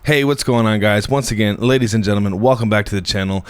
Hey, what's going on, guys? Once again, ladies and gentlemen, welcome back to the channel.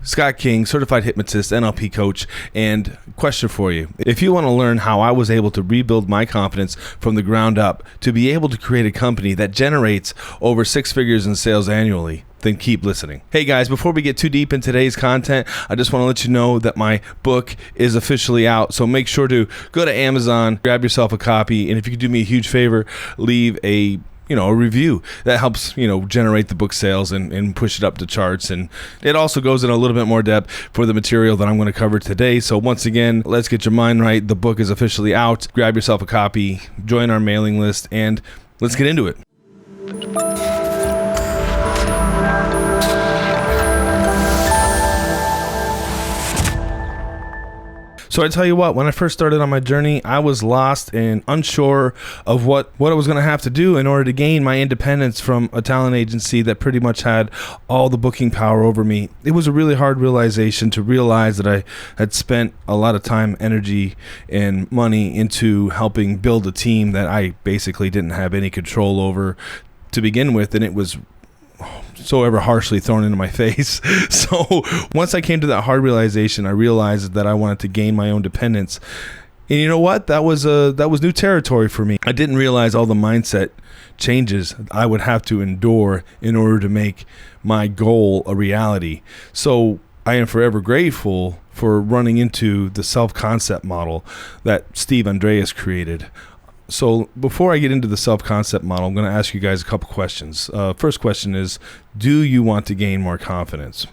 Scott King, certified hypnotist, NLP coach, and question for you. If you want to learn how I was able to rebuild my confidence from the ground up to be able to create a company that generates over 6 figures in sales annually, then keep listening. Hey guys, before we get too deep in today's content, I just want to let you know that my book is officially out. So make sure to go to Amazon, grab yourself a copy, and if you could do me a huge favor, leave a review. That helps, generate the book sales and push it up the charts. And it also goes in a little bit more depth for the material that I'm going to cover today. So once again, let's get your mind right. The book is officially out. Grab yourself a copy, join our mailing list, and let's get into it. So I tell you what, when I first started on my journey, I was lost and unsure of what I was going to have to do in order to gain my independence from a talent agency that pretty much had all the booking power over me. It was a really hard realization to realize that I had spent a lot of time, energy, and money into helping build a team that I basically didn't have any control over to begin with, and it was so ever harshly thrown into my face. So once I came to that hard realization, I realized that I wanted to gain my own dependence. And you know what? That was new territory for me. I didn't realize all the mindset changes I would have to endure in order to make my goal a reality. So I am forever grateful for running into the self-concept model that Steve Andreas created. So before I get into the self-concept model, I'm going to ask you guys a couple questions. First question is, do you want to gain more confidence?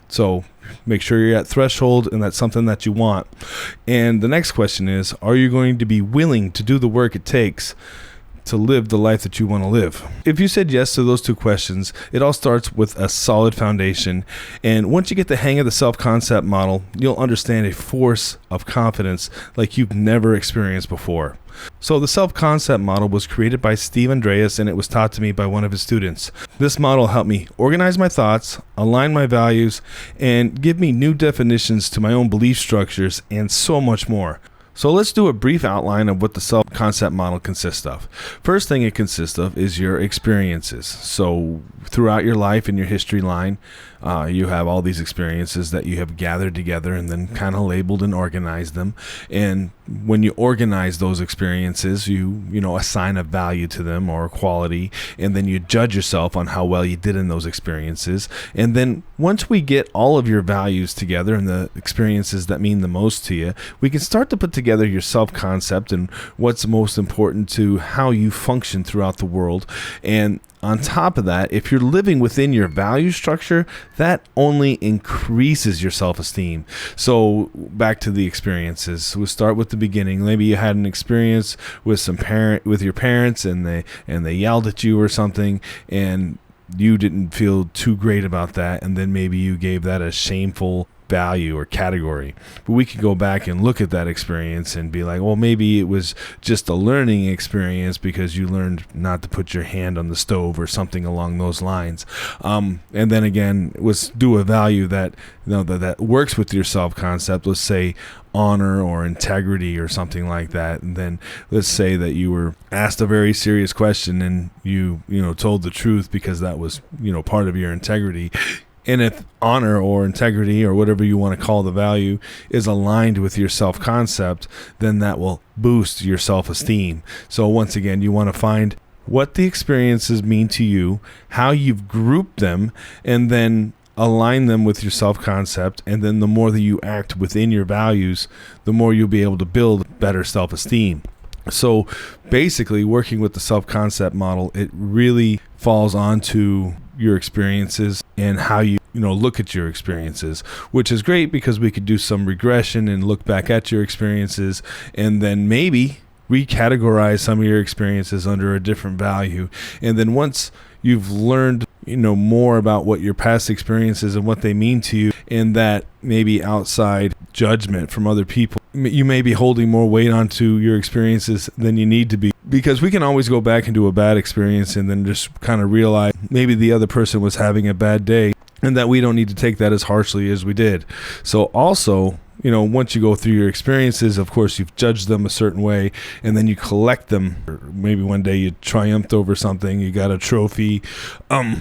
So make sure you're at threshold and that's something that you want. And the next question is, are you going to be willing to do the work it takes to live the life that you want to live? If you said yes to those two questions, it all starts with a solid foundation. And once you get the hang of the self-concept model, you'll understand a force of confidence like you've never experienced before. So the self-concept model was created by Steve Andreas, and it was taught to me by one of his students. This model helped me organize my thoughts, align my values, and give me new definitions to my own belief structures, and so much more. So let's do a brief outline of what the self-concept model consists of. First thing it consists of is your experiences. So throughout your life in your history line, you have all these experiences that you have gathered together and then kind of labeled and organized them. And when you organize those experiences, you assign a value to them or a quality, and then you judge yourself on how well you did in those experiences. And then once we get all of your values together and the experiences that mean the most to you, we can start to put together your self-concept and what's most important to how you function throughout the world. And on top of that, if you're living within your value structure, that only increases your self-esteem. So back to the experiences. We'll start with the beginning. Maybe you had an experience with your parents and they yelled at you or something, and you didn't feel too great about that, and then maybe you gave that a shameful value or category. But we can go back and look at that experience and be like, well, maybe it was just a learning experience because you learned not to put your hand on the stove or something along those lines. And then again, let's do a value that that works with your self-concept. Let's say honor or integrity or something like that. And then let's say that you were asked a very serious question and you told the truth because that was part of your integrity. And if honor or integrity or whatever you want to call the value is aligned with your self-concept, then that will boost your self-esteem. So once again, you want to find what the experiences mean to you, how you've grouped them, and then align them with your self-concept. And then the more that you act within your values, the more you'll be able to build better self-esteem. So basically, working with the self-concept model, it really falls onto your experiences and how you look at your experiences, which is great because we could do some regression and look back at your experiences and then maybe recategorize some of your experiences under a different value. And then once you've learned more about what your past experiences and what they mean to you, and that maybe outside judgment from other people, you may be holding more weight onto your experiences than you need to be, because we can always go back and do a bad experience and then just kind of realize maybe the other person was having a bad day and that we don't need to take that as harshly as we did. So also, once you go through your experiences, of course, you've judged them a certain way, and then you collect them. Or maybe one day you triumphed over something, you got a trophy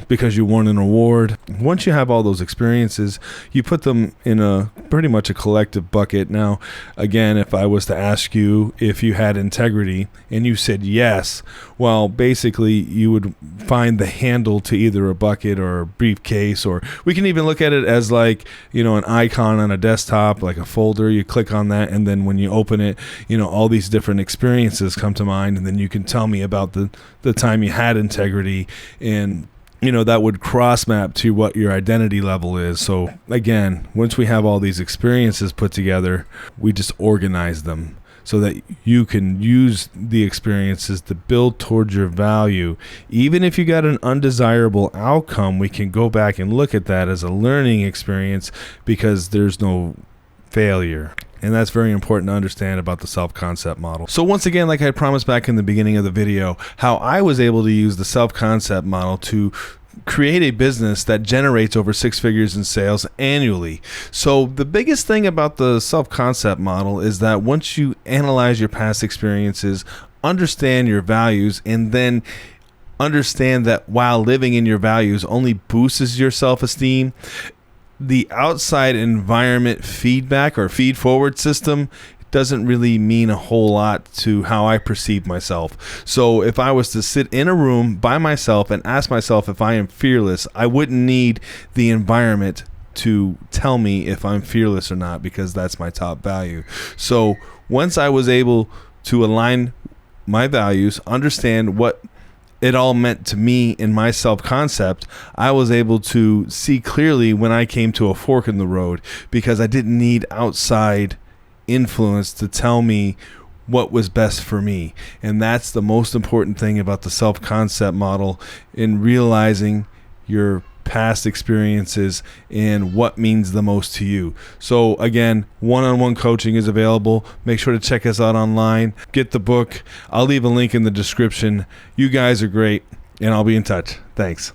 because you won an award. Once you have all those experiences, you put them in a pretty much a collective bucket. Now, again, if I was to ask you if you had integrity and you said yes, well, basically you would find the handle to either a bucket or a briefcase, or we can even look at it as like, an icon on a desktop, like a folder. You click on that, and then when you open it, all these different experiences come to mind, and then you can tell me about the time you had integrity, and that would cross map to what your identity level is. So again, once we have all these experiences put together, we just organize them so that you can use the experiences to build towards your value. Even if you got an undesirable outcome, we can go back and look at that as a learning experience, because there's no failure. And that's very important to understand about the self-concept model. So once again, like I promised back in the beginning of the video, how I was able to use the self-concept model to create a business that generates over 6 figures in sales annually. So the biggest thing about the self-concept model is that once you analyze your past experiences, understand your values, and then understand that while living in your values only boosts your self-esteem, the outside environment feedback or feed-forward system doesn't really mean a whole lot to how I perceive myself. So if I was to sit in a room by myself and ask myself if I am fearless, I wouldn't need the environment to tell me if I'm fearless or not, because that's my top value. So once I was able to align my values, understand what it all meant to me in my self-concept, I was able to see clearly when I came to a fork in the road, because I didn't need outside influence to tell me what was best for me. And that's the most important thing about the self-concept model, in realizing your past experiences and what means the most to you. So again, one-on-one coaching is available. Make sure to check us out online. Get the book. I'll leave a link in the description. You guys are great, and I'll be in touch. Thanks.